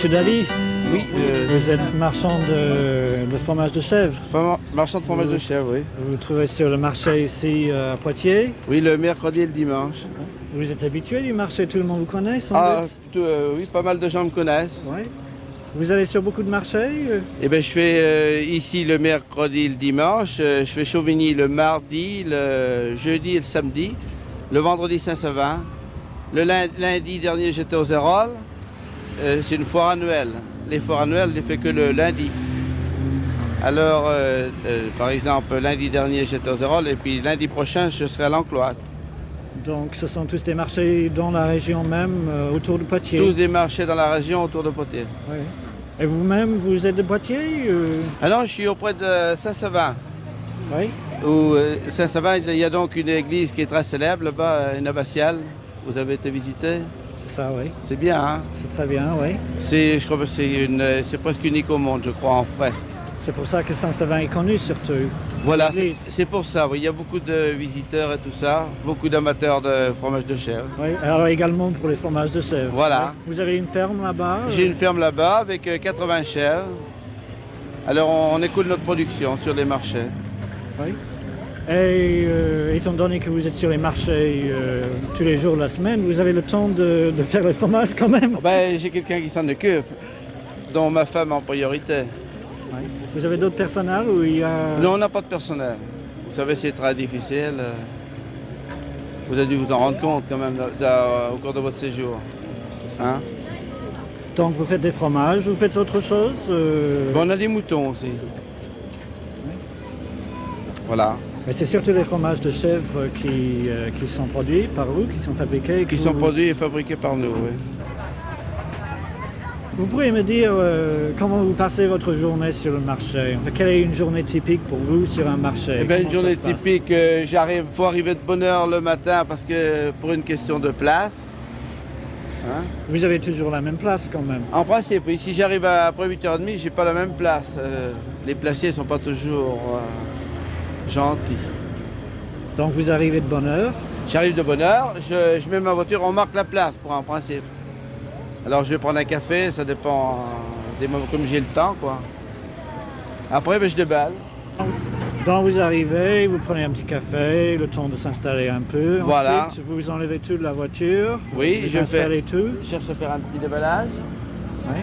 Monsieur Daly, Oui, vous êtes marchand de fromage de chèvre. marchand de fromage de chèvre, oui. Vous vous trouvez sur le marché ici à Poitiers. Oui, le mercredi et le dimanche. Vous êtes habitué du marché, tout le monde vous connaît sans doute. Oui, pas mal de gens me connaissent. Oui. Vous allez sur beaucoup de marchés Eh bien, je fais ici le mercredi et le dimanche. Je fais Chauvigny le mardi, le jeudi et le samedi. Le vendredi Saint-Savin. Le lundi dernier, j'étais aux Hérolles. C'est une foire annuelle. Les foires annuelles, je les fais que le lundi. Alors, par exemple, lundi dernier, j'étais aux Hérolles et puis lundi prochain, je serai à l'Encloite. Donc ce sont tous des marchés dans la région même, autour de Poitiers. Tous des marchés dans la région autour de Poitiers. Oui. Et vous-même, vous êtes de Poitiers Alors, je suis auprès de Saint-Savin. Oui. Où Saint-Savin, il y a donc une église qui est très célèbre là-bas, une abbatiale. Vous avez été visiter? C'est ça, oui. C'est bien, hein? C'est très bien, oui. Je crois que c'est presque unique au monde, je crois, en fresque. C'est pour ça que Saint-Savin est connu surtout. Voilà, L'église. c'est pour ça, oui. Il y a beaucoup de visiteurs et tout ça, beaucoup d'amateurs de fromage de chèvre. Oui. Alors également pour les fromages de chèvre. Voilà. Vous avez une ferme là-bas J'ai une ferme là-bas avec 80 chèvres. Alors on écoule notre production sur les marchés. Oui. Et étant donné que vous êtes sur les marchés tous les jours de la semaine, vous avez le temps de faire les fromages quand même. Ben, j'ai quelqu'un qui s'en occupe, dont ma femme en priorité. Oui. Vous avez d'autres personnels ou il y a... Non, on n'a pas de personnel. Vous savez, c'est très difficile. Vous avez dû vous en rendre compte quand même au cours de votre séjour. Hein? Donc vous faites des fromages, vous faites autre chose Bon, on a des moutons aussi. Voilà. Mais c'est surtout les fromages de chèvre qui sont produits par vous, qui sont fabriqués. Qui sont produits et fabriqués par nous, oui. Vous pourriez me dire comment vous passez votre journée sur le marché? Enfin, quelle est une journée typique pour vous sur un marché? Eh bien, une Comment ça journée se passe? typique, faut arriver de bonne heure le matin parce que pour une question de place. Hein? Vous avez toujours la même place quand même. En principe, oui, si j'arrive après 8h30, j'ai pas la même place. Les placiers ne sont pas toujours gentils. Donc vous arrivez de bonne heure. J'arrive de bonne heure, je mets ma voiture, on marque la place pour un principe. Alors je vais prendre un café, ça dépend des moments comme j'ai le temps, quoi. Après, ben, je déballe. Donc vous arrivez, vous prenez un petit café, le temps de s'installer un peu. Voilà. Ensuite, vous enlevez tout de la voiture. Oui, vous je installez tout. Je cherche à faire un petit déballage. Oui.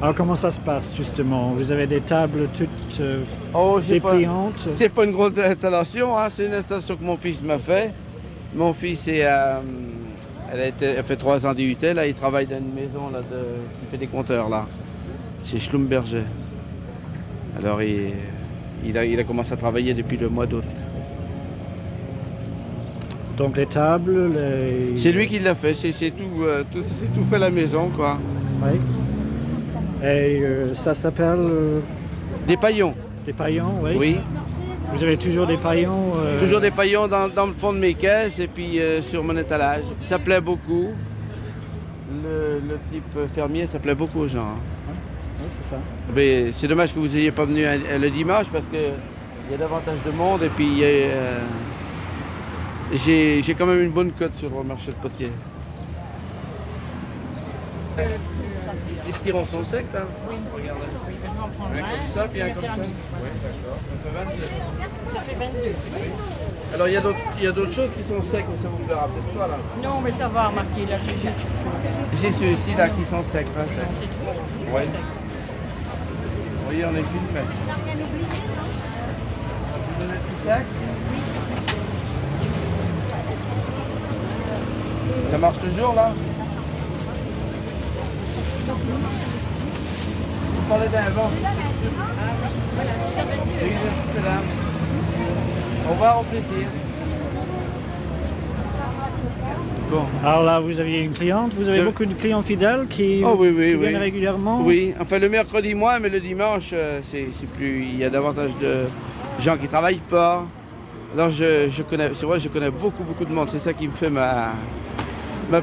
Alors comment ça se passe justement? Vous avez des tables toutes dépliantes. C'est pas une grosse installation, hein, c'est une installation que mon fils m'a fait. Mon fils elle fait 3 ans d'IUT, là, il travaille dans une maison là, qui fait des compteurs là, chez Schlumberger. Alors il a commencé à travailler depuis le mois d'août. Donc les tables, C'est lui qui l'a fait, c'est tout fait à la maison, quoi. Oui. Et ça s'appelle Des paillons. des paillons, oui. Oui. Vous avez toujours des paillons Toujours des paillons dans le fond de mes caisses et puis sur mon étalage. Ça plaît beaucoup. Le type fermier, ça plaît beaucoup aux gens. Hein. Oui, c'est ça. Mais c'est dommage que vous n'ayez pas venu le dimanche parce qu'il y a davantage de monde et puis j'ai quand même une bonne cote sur le marché de Poitiers. Les petits ronds sont secs là? Oui. Regardez. Je vais en prendre Un un. comme ça, puis un comme ça. Terminé. Oui, d'accord. Ça fait 22. Ça fait 22. Alors il y a d'autres choses qui sont secs, mais ça vous plaira peut-être pas là. Non, mais ça va remarquer, là j'ai juste le feu. J'ai ceux-ci là qui sont secs, très secs. C'est trop. Oui. Vous voyez, on est qu'une fête. Vous donnez le petit sac? Ça marche toujours là? Vous parlez d'un vent? Oui, merci madame. Au revoir, au plaisir. Bon. Alors là, vous aviez une cliente, vous avez beaucoup de clients fidèles qui, Oh, oui, qui viennent régulièrement. Oui, enfin le mercredi moins, mais le dimanche, c'est plus. Il y a davantage de gens qui ne travaillent pas. Alors je connais, c'est vrai, je connais beaucoup de monde. C'est ça qui me fait ma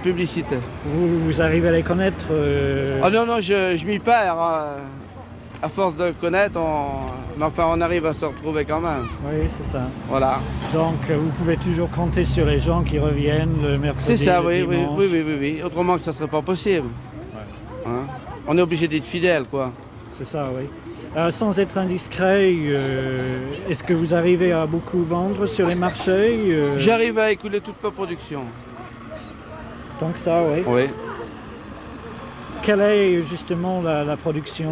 publicité. Vous arrivez à les connaître Oh non, je m'y perds. Hein. À force de connaître, mais enfin on arrive à se retrouver quand même. Oui, c'est ça. Voilà. Donc vous pouvez toujours compter sur les gens qui reviennent le mercredi. C'est ça, le oui, dimanche. oui. Autrement que ça ne serait pas possible. Ouais. Hein? on est obligé d'être fidèle, quoi. C'est ça, oui. Sans être indiscret, est-ce que vous arrivez à beaucoup vendre sur les marchés J'arrive à écouler toute ma production. Tant que ça, oui. Oui. Quelle est justement la production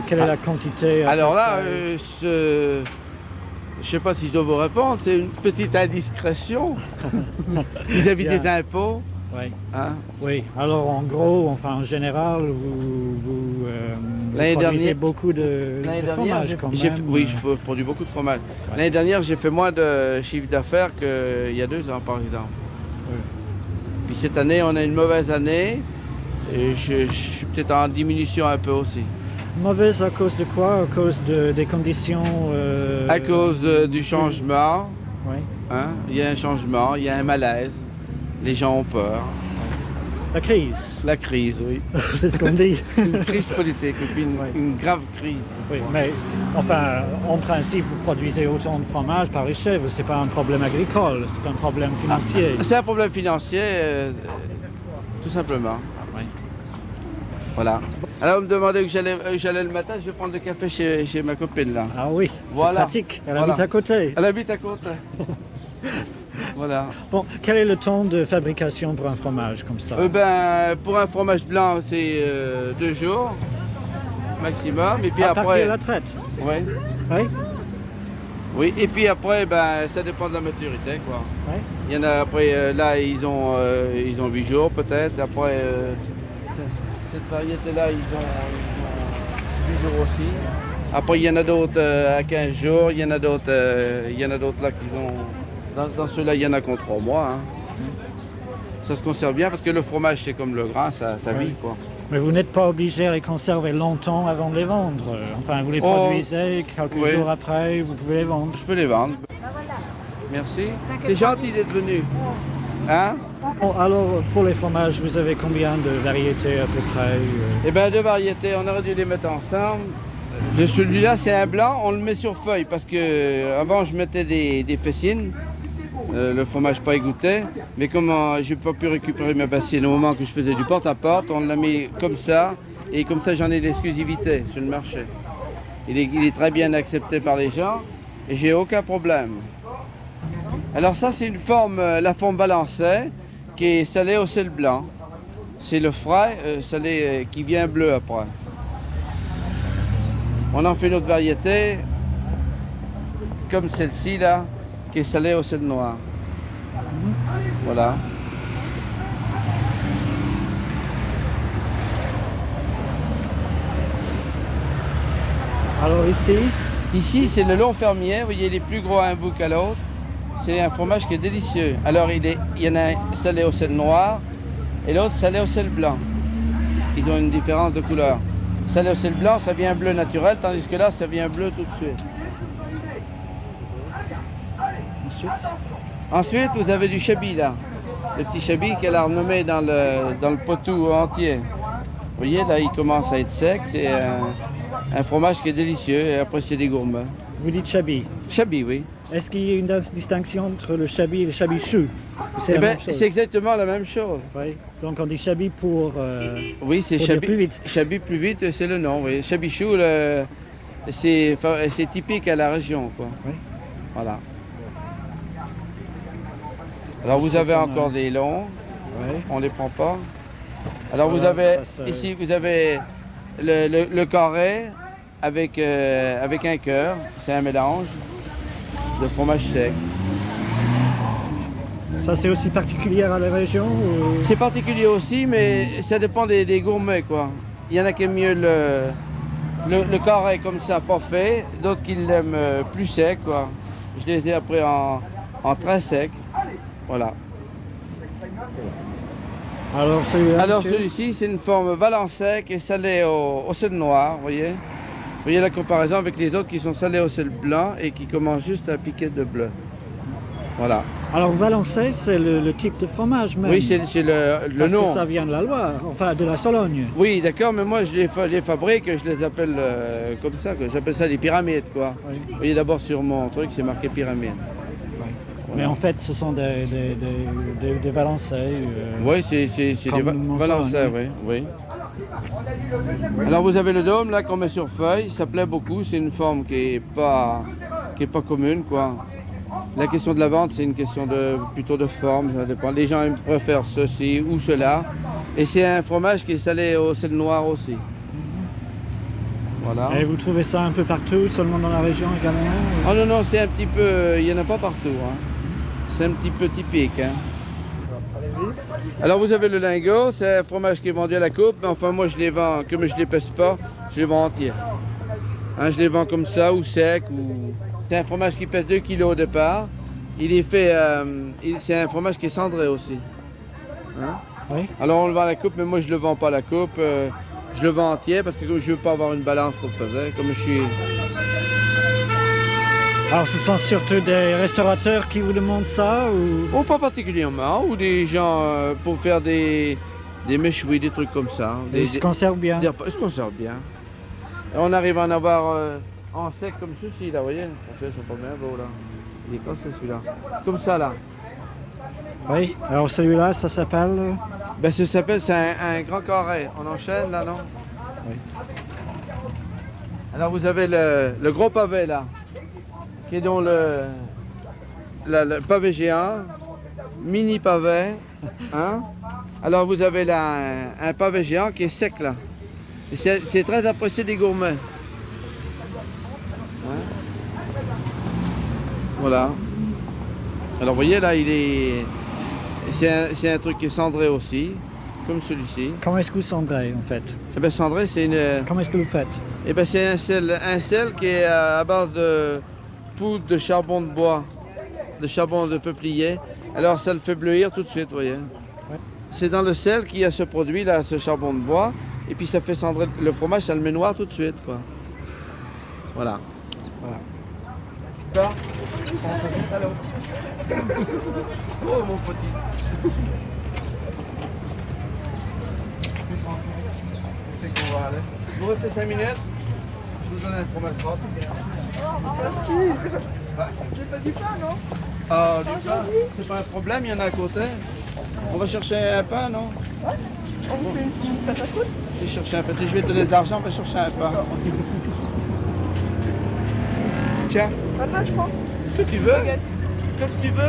quelle est la quantité Alors là, près je ne sais pas si je dois vous répondre, c'est une petite indiscrétion vis-à-vis Bien. des impôts. Oui. Hein. Oui, alors en gros, enfin en général, vous L'année produisez dernière- beaucoup de fromage quand même. Oui, je produis beaucoup de fromage. Ouais. L'année dernière, j'ai fait moins de chiffre d'affaires qu'il y a 2 ans, par exemple. Oui. Puis cette année, on a une mauvaise année. Et je suis peut-être en diminution un peu aussi. Mauvaise à cause de quoi? À cause des conditions À cause du changement, Oui. hein, il y a un changement, il y a un malaise. Les gens ont peur. La crise, La crise, oui. c'est ce qu'on dit. Une crise politique, et puis Ouais. une grave crise. Oui, mais enfin, en principe, vous produisez autant de fromage par les chèvres. C'est pas un problème agricole, c'est un problème financier. C'est un problème financier, tout simplement. Oui. Voilà. Alors, vous me demandez où j'allais le matin, je vais prendre le café chez ma copine, là. Ah oui, Voilà. c'est pratique. Elle Voilà. habite à côté. Elle habite à côté. Voilà. Bon, quel est le temps de fabrication pour un fromage comme ça? Pour un fromage blanc, c'est 2 jours maximum. Et puis À partir après, de la traite. ouais. Oui. Oui. Et puis après, ça dépend de la maturité, quoi. Oui. Il y en a après, là, ils ont 8 jours peut-être. Après, cette variété-là, ils ont 8 jours aussi. Après, il y en a d'autres à 15 jours. Il y en a d'autres là qui ont. Dans ceux-là, il y en a qu'en 3 mois. Hein. Ça se conserve bien parce que le fromage, c'est comme le grain, ça Oui. vit, quoi. Mais vous n'êtes pas obligé à les conserver longtemps avant de les vendre. Enfin, vous les Oh, produisez, quelques oui. jours après, vous pouvez les vendre. Je peux les vendre. Merci. C'est gentil d'être venu. Hein? Bon, alors, pour les fromages, vous avez combien de variétés à peu près Eh bien, 2 variétés, on aurait dû les mettre ensemble. De celui-là, c'est un blanc, on le met sur feuille parce que avant je mettais des fessines, le fromage pas égoutté, mais comme j'ai pas pu récupérer ma bassine au moment que je faisais du porte-à-porte, on l'a mis comme ça, et comme ça j'en ai l'exclusivité sur le marché. Il est très bien accepté par les gens, et j'ai aucun problème. Alors ça, c'est une forme, la forme balancée, qui est salée au sel blanc. C'est le frais salé qui vient bleu après. On en fait une autre variété, comme celle-ci là, qui est salée au sel noir. Voilà. Alors ici, Ici, c'est le long fermier, vous voyez, il est plus gros à un bout qu'à l'autre. C'est un fromage qui est délicieux. Alors, il y en a un salé au sel noir et l'autre salé au sel blanc. Ils ont une différence de couleur. Salé au sel blanc, ça vient bleu naturel, tandis que là, ça vient bleu tout de suite. ensuite, Ensuite, vous avez du chablis là. Le petit chablis qu'elle a renommé dans le potou entier. Vous voyez, là, il commence à être sec. C'est un fromage qui est délicieux et après, c'est des gourmands. vous dites chablis. Chablis, oui. Est-ce qu'il y a une distinction entre le chablis et le chablis chou? C'est Eh la ben, même chose. c'est exactement la même chose. Oui. Donc on dit chablis pour... Oui, c'est Pour dire Chablis. plus vite. Chablis plus vite, c'est le nom. Oui. Chabichou, c'est typique à la région, quoi. Oui. Voilà. Alors vous C'est avez qu'on a- encore des longs, Oui. on les prend pas. Alors vous Voilà, avez ça, ici vous avez le carré avec un cœur, c'est un mélange de fromage sec. Ça c'est aussi particulier à la région ou... C'est particulier aussi, mais ça dépend des gourmets, quoi. Il y en a qui aiment mieux le carré comme ça, pas fait, d'autres qui l'aiment plus sec, quoi. Je les ai après en très sec. Voilà. Alors celui-là, Alors monsieur celui-ci, c'est une forme balancée qui est salée au sel noir, vous voyez. Vous voyez la comparaison avec les autres qui sont salés au sel blanc et qui commencent juste à piquer de bleu. Voilà. Alors Valençay, c'est le type de fromage même. Oui, c'est le Parce nom. que ça vient de la Loire, enfin de la Sologne. Oui, d'accord, mais moi je les fabrique, je les appelle comme ça, que j'appelle ça des pyramides, quoi. Oui. Vous voyez d'abord sur mon truc, c'est marqué pyramide. Mais en fait, ce sont des Valençay. Oui, c'est des Comme mon balancés, Sologne. oui. Alors vous avez le dôme là qu'on met sur feuille, ça plaît beaucoup, c'est une forme qui est pas commune quoi. La question de la vente, c'est une question plutôt de forme, ça dépend. Les gens ils préfèrent ceci ou cela. Et c'est un fromage qui est salé au sel noir aussi. Voilà. Et vous trouvez ça un peu partout, seulement dans la région également? Oh non, non, c'est un petit peu, il n'y en a pas partout. Hein. C'est un petit peu typique. Hein. Alors vous avez le lingot, c'est un fromage qui est vendu à la coupe, mais enfin moi je les vends, comme je ne les pèse pas, je les vends entiers. Hein, je les vends comme ça ou sec. C'est un fromage qui pèse 2 kg au départ. Il est fait, c'est un fromage qui est cendré aussi. Hein? Oui. Alors on le vend à la coupe, mais moi je ne le vends pas à la coupe. Je le vends entier parce que je ne veux pas avoir une balance pour peser. Comme je suis... Alors ce sont surtout des restaurateurs qui vous demandent ça ou... Oh, pas particulièrement, ou des gens pour faire des méchouis, des trucs comme ça. Ils se conservent bien? Ils se conservent bien. Et on arrive à en avoir en sec comme ceci, là, vous voyez. Ils sont pas bien beaux, là. Il est quoi, c'est celui-là? Comme ça, là. Oui. Alors celui-là, ça s'appelle... Ben, ça s'appelle, c'est un grand carré. On enchaîne, là, non? Oui. Alors, vous avez le gros pavé, là, qui est dans le pavé géant, mini pavé, hein? Alors vous avez là un pavé géant qui est sec là. Et c'est très apprécié des gourmets. Hein? Voilà. Alors vous voyez là, c'est un truc qui est cendré aussi, comme celui-ci. Comment est-ce que vous cendrez en fait? Eh bien cendré, c'est une... Comment est-ce que vous faites? Eh bien c'est un sel qui est à base de poudre de charbon de bois, de charbon de peuplier. Alors ça le fait bleuir tout de suite, vous voyez. Ouais. C'est dans le sel qu'il y a ce produit là, ce charbon de bois, et puis ça fait cendrer le fromage, ça le met noir tout de suite, quoi. Voilà. Voilà. Oh mon petit. C'est qu'on va aller. Vous restez 5 minutes. Je vous donne un fromage gras. Merci. J'ai pas du pain, non? Ah, du pain, c'est pas un problème, il y en a à côté. On va chercher un pain, non? On vous fait une petite pâte à croûte? Je vais chercher un pain. Si je vais te donner de l'argent, on va chercher un pain. Tiens, Un pain, je prends. ce que tu veux. Baguette. Comme tu veux.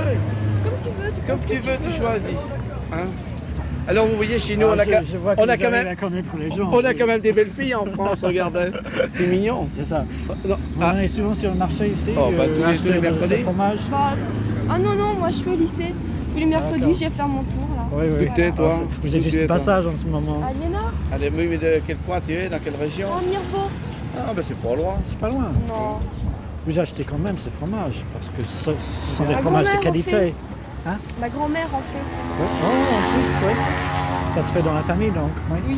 Comme tu veux, tu Comme prends ce tu que veux, tu choisis. Hein? Alors vous voyez, chez nous, Ah, je vois que on a vous quand arrivez même... à connaître les gens. On a quand même des belles filles en France, regardez. C'est mignon. C'est ça. Non, Vous ah, allez souvent sur le marché ici, Oh, bah, tous les acheter mercredis. ce fromage? Bah, ah non, non, moi je suis au lycée. Tous les mercredis, d'accord. je vais faire mon tour là. Oui, oui. Où t'es, toi? Alors, vous Où êtes juste tu es, de toi? passage en ce moment. À Liénard, Allez, oui, mais de quel coin tu es? Dans quelle région? en Mirbeau. Ah, ben c'est pas loin. C'est pas loin. Non. Vous achetez quand même ces fromages, parce que ce sont des Ma fromages de grand-mère en qualité. Ma grand-mère en fait. Oui. Oh, en plus, oui. Ça se fait dans la famille, donc. Oui. Oui.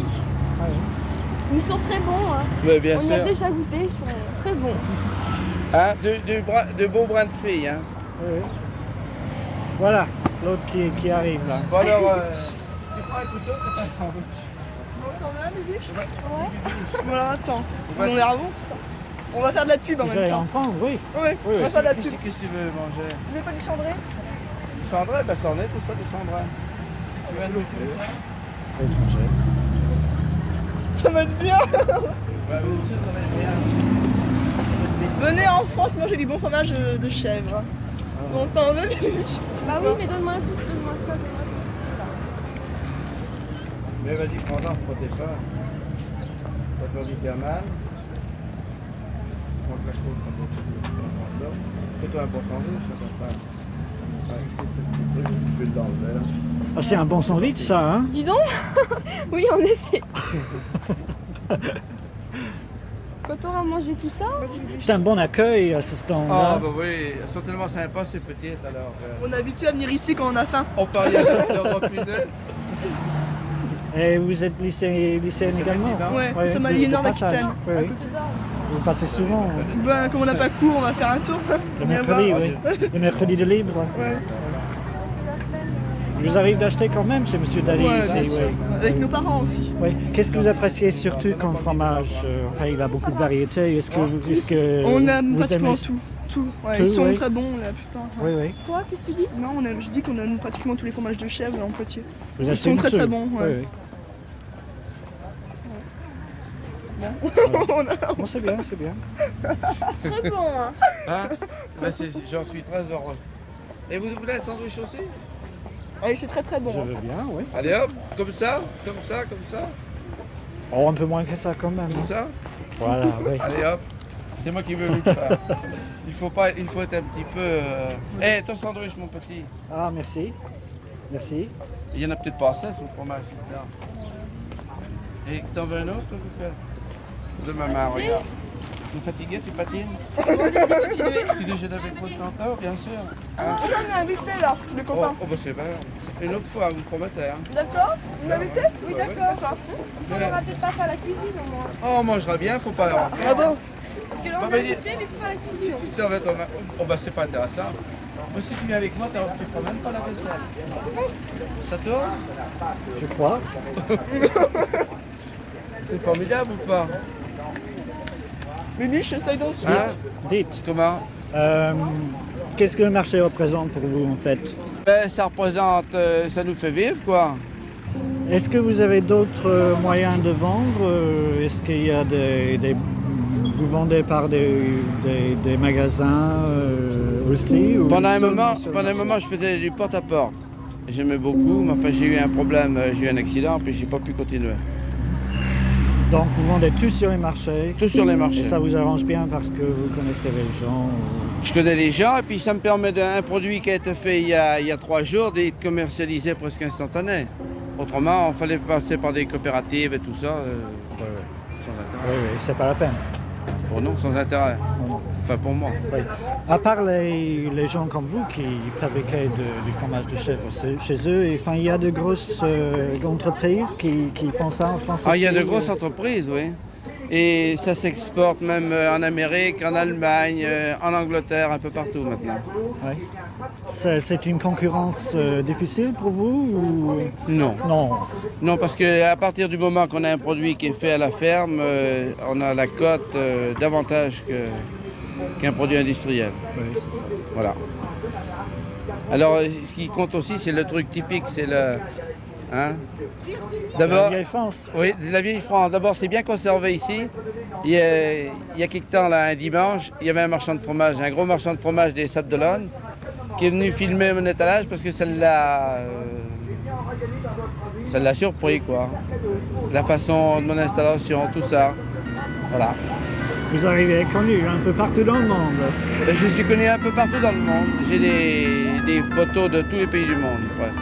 Ah, oui. Ils sont très bons. Hein. Oui, bien On y a sûr. déjà goûté, ils sont très bons. Hein, de beaux brins de filles, hein. Oui, oui. Voilà, l'autre qui arrive là. Bon alors, tu prends un couteau, tu fais un sandwich. Ouais. Voilà, attends. Ils ont l'air bons, tout ça. On va faire de la pub en Vous même allez en temps. prendre, oui. Ouais, Oui, on va oui. faire de la pub. Qu'est-ce que tu veux manger? Vous n'avez pas du cendré? Du cendré? Ben c'en est tout ça, du cendré. Tu veux un autre? Étranger. Ça va être bien. Ouais, bien sûr, ça va être bien. Venez en France manger du bon fromage de chèvre. On t'en veut? Bah oui, mais donne-moi un truc, donne-moi ça. Mais vas-y, prends-en pour tes pas. Ça peut lui faire mal. Prends la chose comme ça. Fais-toi un bon sandwich, ça va pas. Ouais, ici, c'est le truc, tu peux l'enlever là. Ah, c'est un bon sandwich, ça, hein? Dis donc. Oui, en effet. Quand on aura mangé tout ça, C'est un bon accueil à ce Ah, stand-là. bah oui, elles sont tellement sympas ces petites alors. On est habitué à venir ici quand on a faim. On peut rien leur refuser. Et vous êtes lycéenne également? Effectivement. Ouais, nous sommes à Liénard d'Aquitaine. Oui, à oui. côté. Vous passez souvent, Ben, comme on n'a pas cours, on va faire un tour. le Viens mercredi, voir. oui. Le mercredi de libre. Ouais, Il vous arrive d'acheter quand même chez Monsieur Dali ouais, ici, bien sûr. oui. Avec nos parents aussi. Oui. Qu'est-ce que vous appréciez surtout comme fromage? Enfin, il a beaucoup de variétés. Est-ce que On aime vous pratiquement aimez... tout. Tout. Ouais, Tout, ils sont oui. très bons la plupart. Oui, oui. quoi, qu'est-ce que tu dis? Non, je dis qu'on aime pratiquement tous les fromages de chèvre en Poitiers. Vous Ils achetez sont très, tout. très bons, ouais. Oui, oui. Bon, c'est bien, c'est bien. Très bon, hein. Hein? Ben, j'en suis très heureux. Et vous voulez un sandwich aussi? Allez, c'est très très bon. Je hein. veux bien, oui. Allez hop, comme ça, comme ça, comme ça, Oh, un peu moins que ça quand même. comme hein. ça. Voilà, oui. Allez hop, c'est moi qui veux le faire. Il faut être un petit peu... Eh, ton sandwich mon petit. Ah, merci. Merci. Il y en a peut-être pas assez sur le fromage. Là. Et t'en veux un autre ou quoi? De ma main, regarde. Tu es fatigué, tu patines? Tu déjeunes avec vos tantôt, bien sûr. Hein? On est invité là, le Oh, copain. oh, bah c'est bien. Une autre fois, vous promettez. Hein? D'accord? Vous m'invitez? Oui, Ouais, d'accord. Ça, on va peut-être pas faire la cuisine au moins. Oh, on mangera bien, faut pas rentrer. Ah bon? Parce que là, on Bah, est mais invité, mais il faut faire la cuisine. Ça va être... Oh, bah c'est pas intéressant. Moi, si tu viens avec moi, tu feras même pas la vaisselle. Ça tourne? Je crois. C'est formidable ou pas? Bibiche, essaye donc. Hein? Dites, Comment? qu'est-ce que le marché représente pour vous en fait? Ben, ça représente... ça nous fait vivre, quoi. Est-ce que vous avez d'autres moyens de vendre? Est-ce qu'il y a vous vendez par des magasins aussi? Ou Pendant un seulement sur le marché? moment, je faisais du porte-à-porte. J'aimais beaucoup, mais enfin, j'ai eu un problème, j'ai eu un accident, puis j'ai pas pu continuer. Donc vous vendez tout sur les marchés? Tout sur les Et marchés. ça vous arrange bien parce que vous connaissez les gens? Je connais les gens, et puis ça me permet d'un produit qui a été fait il y a 3 jours d'être commercialisé presque instantané. Autrement, il fallait passer par des coopératives et tout ça, sans intérêt. Oui, oui, c'est pas la peine. Bon, non, sans intérêt. Non. Enfin, pour moi. Oui. À part les gens comme vous qui fabriquaient du fromage de chèvre chez eux, et, enfin, il y a de grosses entreprises qui font ça en France. Ah, il y a aussi, de grosses entreprises, oui. Et ça s'exporte même en Amérique, en Allemagne, en Angleterre, un peu partout maintenant. Oui. C'est une concurrence difficile pour vous ou... Non. Non. Non, parce qu'à partir du moment qu'on a un produit qui est fait à la ferme, on a la cote davantage qu'un produit industriel. Oui, c'est ça. Voilà. Alors, ce qui compte aussi, c'est le truc typique, c'est le... Hein? La D'abord, vieille France. oui, de la vieille France. D'abord, c'est bien conservé ici. Il y a quelque temps, là, un dimanche, il y avait un marchand de fromage, un gros marchand de fromage des Sables d'Olonne, qui est venu filmer mon étalage parce que ça l'a surpris, quoi. La façon de mon installation, tout ça. Voilà. Vous arrivez connu un peu partout dans le monde. Je suis connu un peu partout dans le monde. J'ai des photos de tous les pays du monde, presque.